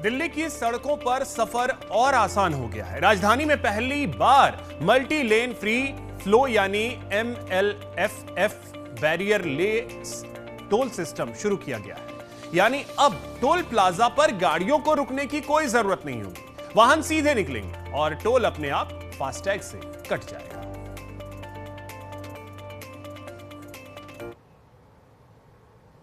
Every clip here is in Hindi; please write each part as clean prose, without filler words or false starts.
दिल्ली की सड़कों पर सफर और आसान हो गया है। राजधानी में पहली बार मल्टी लेन फ्री फ्लो यानी MLFF barrier less toll system शुरू किया गया है। यानी अब टोल प्लाजा पर गाड़ियों को रुकने की कोई जरूरत नहीं होगी। वाहन सीधे निकलेंगे और टोल अपने आप फास्टैग से कट जाएगा।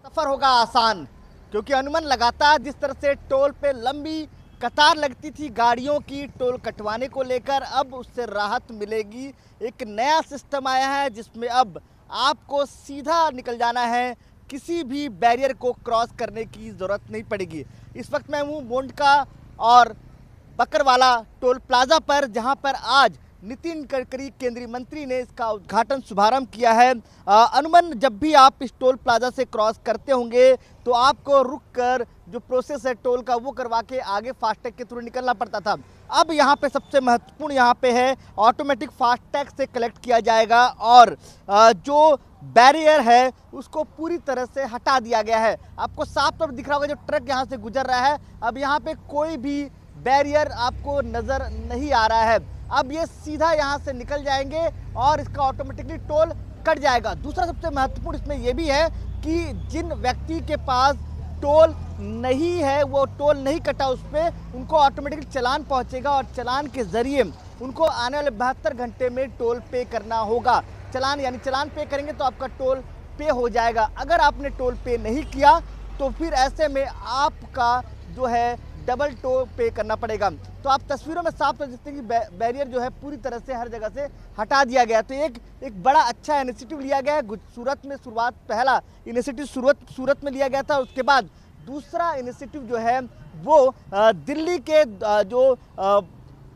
सफर होगा आसान, क्योंकि अनुमान लगातार जिस तरह से टोल पे लंबी कतार लगती थी गाड़ियों की टोल कटवाने को लेकर, अब उससे राहत मिलेगी। एक नया सिस्टम आया है जिसमें अब आपको सीधा निकल जाना है, किसी भी बैरियर को क्रॉस करने की ज़रूरत नहीं पड़ेगी। इस वक्त मैं हूँ मोंडका और बकरवाला टोल प्लाजा पर, जहाँ पर आज नितिन गडकरी केंद्रीय मंत्री ने इसका उद्घाटन शुभारंभ किया है। अनुमान जब भी आप इस टोल प्लाजा से क्रॉस करते होंगे तो आपको रुककर जो प्रोसेस है टोल का वो करवा के आगे फास्टैग के थ्रू निकलना पड़ता था। अब यहाँ पे सबसे महत्वपूर्ण यहाँ पे है ऑटोमेटिक फास्टैग से कलेक्ट किया जाएगा और जो बैरियर है उसको पूरी तरह से हटा दिया गया है। आपको साफ तौर पर दिख रहा होगा जो ट्रक यहाँ से गुजर रहा है, अब यहाँ पे कोई भी बैरियर आपको नज़र नहीं आ रहा है। अब ये सीधा यहाँ से निकल जाएंगे और इसका ऑटोमेटिकली टोल कट जाएगा। दूसरा सबसे महत्वपूर्ण इसमें यह भी है कि जिन व्यक्ति के पास टोल नहीं है, वो टोल नहीं कटा, उस पर उनको ऑटोमेटिकली चालान पहुँचेगा और चालान के ज़रिए उनको आने वाले 72 घंटे में टोल पे करना होगा। चालान यानी चालान पे करेंगे तो आपका टोल पे हो जाएगा। अगर आपने टोल पे नहीं किया तो फिर ऐसे में आपका जो है डबल टोल पे करना पड़ेगा। तो आप तस्वीरों में साफ कर सकते हैं कि बैरियर जो है पूरी तरह से हर जगह से हटा दिया गया। तो एक बड़ा अच्छा इनिशिएटिव लिया गया है। सूरत में शुरुआत, पहला इनिशिएटिव सूरत में लिया गया था, उसके बाद दूसरा इनिशिएटिव जो है वो दिल्ली के जो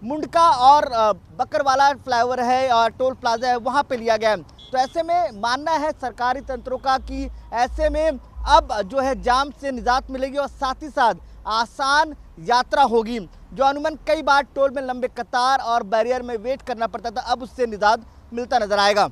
मुंडका और बकरवाला फ्लाईओवर है और टोल प्लाजा है वहाँ पे लिया गया है। तो ऐसे में मानना है सरकारी तंत्रों का कि ऐसे में अब जो है जाम से निजात मिलेगी और साथ ही साथ आसान यात्रा होगी। जो अनुमान कई बार टोल में लंबे कतार और बैरियर में वेट करना पड़ता था, अब उससे निजात मिलता नजर आएगा।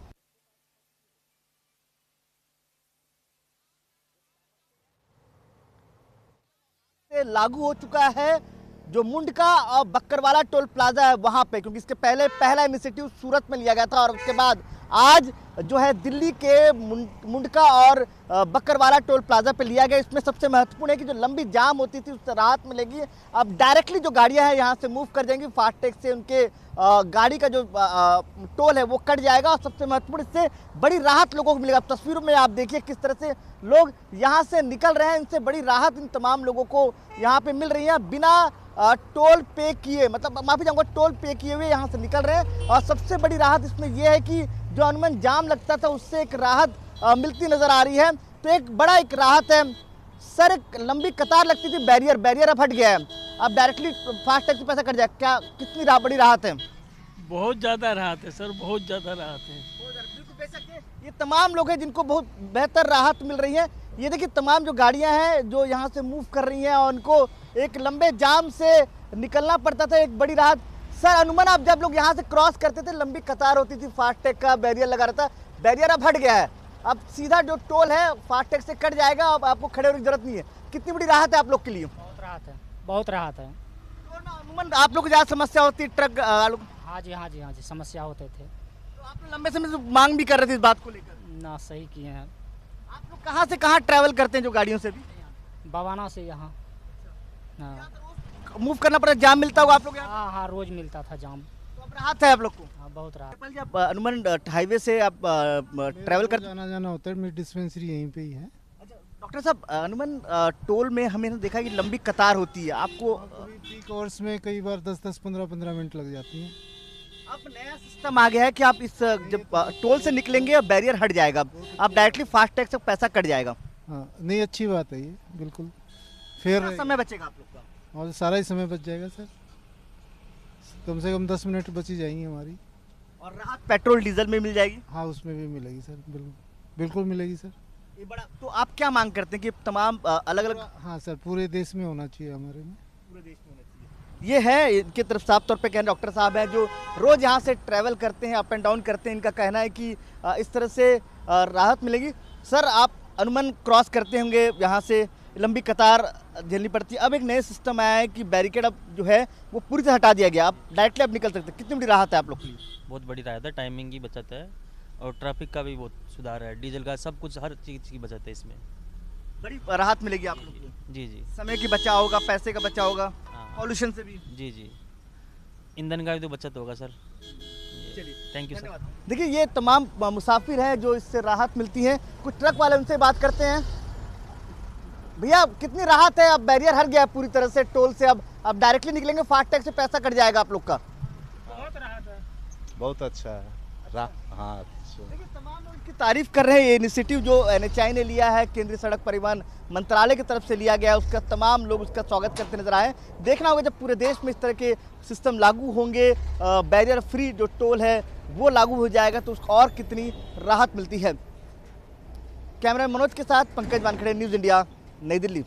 लागू हो चुका है जो मुंडका और बकरवाला टोल प्लाजा है वहां पे, क्योंकि इसके पहले पहला इनिशिएटिव सूरत में लिया गया था और उसके बाद आज जो है दिल्ली के मुंडका और बकरवाला टोल प्लाजा पे लिया गया। इसमें सबसे महत्वपूर्ण है कि जो लंबी जाम होती थी उससे राहत मिलेगी। अब डायरेक्टली जो गाड़ियां हैं यहाँ से मूव कर जाएंगी, फास्टैग से उनके गाड़ी का जो टोल है वो कट जाएगा और सबसे महत्वपूर्ण इससे बड़ी राहत लोगों को मिलेगा। तस्वीरों में आप देखिए किस तरह से लोग यहाँ से निकल रहे हैं, इनसे बड़ी राहत इन तमाम लोगों को यहाँ पे मिल रही है। बिना टोल पे किए, मतलब माफी चाहूँगा, टोल पे किए हुए यहाँ से निकल रहे हैं। और सबसे बड़ी राहत इसमें यह है कि जो अनुमान जाम लगता था उससे एक राहत मिलती नजर आ रही है। तो एक बड़ा एक राहत है। सर, एक लंबी कतार लगती थी, बैरियर अब हट गया है, अब डायरेक्टली फास्टैग से पैसा कट जाए। क्या कितनी बड़ी राहत है? बहुत ज़्यादा राहत है सर, बहुत ज़्यादा राहत है। बिल्कुल बेशक ये तमाम लोग हैं जिनको बहुत बेहतर राहत मिल रही है। ये देखिए तमाम जो गाड़ियां हैं जो यहाँ से मूव कर रही हैं और उनको एक लंबे जाम से निकलना पड़ता था, एक बड़ी राहत। सर, अनुमान आप जब लोग यहाँ से क्रॉस करते थे लंबी कतार होती थी, फास्टैग का बैरियर लगा रहता, बैरियर अब हट गया है, अब सीधा जो टोल है फास्टैग से कट जाएगा, अब आपको खड़े होने की जरूरत नहीं है। कितनी बड़ी राहत है आप लोग के लिए? बहुत राहत है, बहुत राहत है। तो अनुमान आप लोग को ज़्यादा समस्या होती ट्रक? हाँ जी समस्या होते थे। तो आप लोग लंबे समय से मांग भी कर रहे थे इस बात को लेकर? ना, सही किए हैं। आप लोग कहाँ से कहाँ ट्रैवल करते हैं जो गाड़ियों से? भी बवाना से यहाँ। हाँ, मूव करना पड़ा, जाम मिलता होगा आप लोग यहाँ? हाँ रोज मिलता था जाम। तो अब राहत है आप लोग को? हाँ, बहुत राहत। आप अनुमान हाईवे से आप ट्रैवल करते? जाना होता है, मेरी डिस्पेंसरी यहीं पे ही है। अच्छा डॉक्टर साहब, अनुमान टोल में हमें देखा कि लंबी कतार होती है, आपको पीक आवर्स में कई बार 10-10, 15-15 मिनट लग जाती हैं। अब नया सिस्टम आ गया है कि आप इस जब टोल से निकलेंगे बैरियर हट जाएगा, आप डायरेक्टली फास्टैग से पैसा कट जाएगा। हाँ, नहीं, अच्छी बात है ये, बिल्कुल फिर समय बचेगा आप लोग का और सारा ही समय बच जाएगा सर। कम से कम 10 मिनट बची जाएंगी हमारी। और राहत पेट्रोल डीजल में मिल जाएगी? हाँ, उसमें भी मिलेगी सर, बिल्कुल मिलेगी सर। ये बड़ा, तो आप क्या मांग करते हैं कि तमाम अलग अलग? हाँ सर, पूरे देश में होना चाहिए, हमारे में पूरे देश में होना चाहिए। ये है इनकी तरफ साफ तौर पे कहना, डॉक्टर साहब हैं जो रोज यहाँ से ट्रैवल करते हैं, अप एंड डाउन करते हैं। इनका कहना है कि इस तरह से राहत मिलेगी। सर, आप अनुमान क्रॉस करते होंगे यहाँ से, लंबी कतार झेलनी पड़ती है। अब एक नया सिस्टम आया है कि बैरिकेड अब जो है वो पूरी तरह हटा दिया गया, आप डायरेक्टली अब निकल सकते हैं। कितनी बड़ी राहत है आप लोग के लिए? बहुत बड़ी राहत है, टाइमिंग की बचत है और ट्रैफिक का भी बहुत सुधार है, डीजल का सब कुछ हर चीज़ की बचत है इसमें। बड़ी राहत मिलेगी आप लोग को, जी जी समय की बचाव होगा, पैसे का बचाव होगा, हाँ पॉल्यूशन से भी। जी जी, ईंधन का भी तो बचत होगा सर। चलिए, थैंक यू सर। देखिए ये तमाम मुसाफिर हैं जो इससे राहत मिलती है। कुछ ट्रक वाले उनसे बात करते हैं। भैया कितनी राहत है? अब बैरियर हट गया है पूरी तरह से टोल से, अब डायरेक्टली निकलेंगे, फास्टैग से पैसा कट जाएगा आप लोग का। बहुत अच्छा है। हाँ अच्छा। देखिए तमाम लोग इसकी तारीफ कर रहे हैं। ये इनिशिएटिव जो NHAI ने लिया है, केंद्रीय सड़क परिवहन मंत्रालय की तरफ से लिया गया है, उसका तमाम लोग उसका स्वागत करते नजर आए। देखना होगा जब पूरे देश में इस तरह के सिस्टम लागू होंगे, बैरियर फ्री जो टोल है वो लागू हो जाएगा, तो उसको और कितनी राहत मिलती है। कैमरा मनोज के साथ पंकज वानखेड़े, न्यूज़ इंडिया, नई दिल्ली।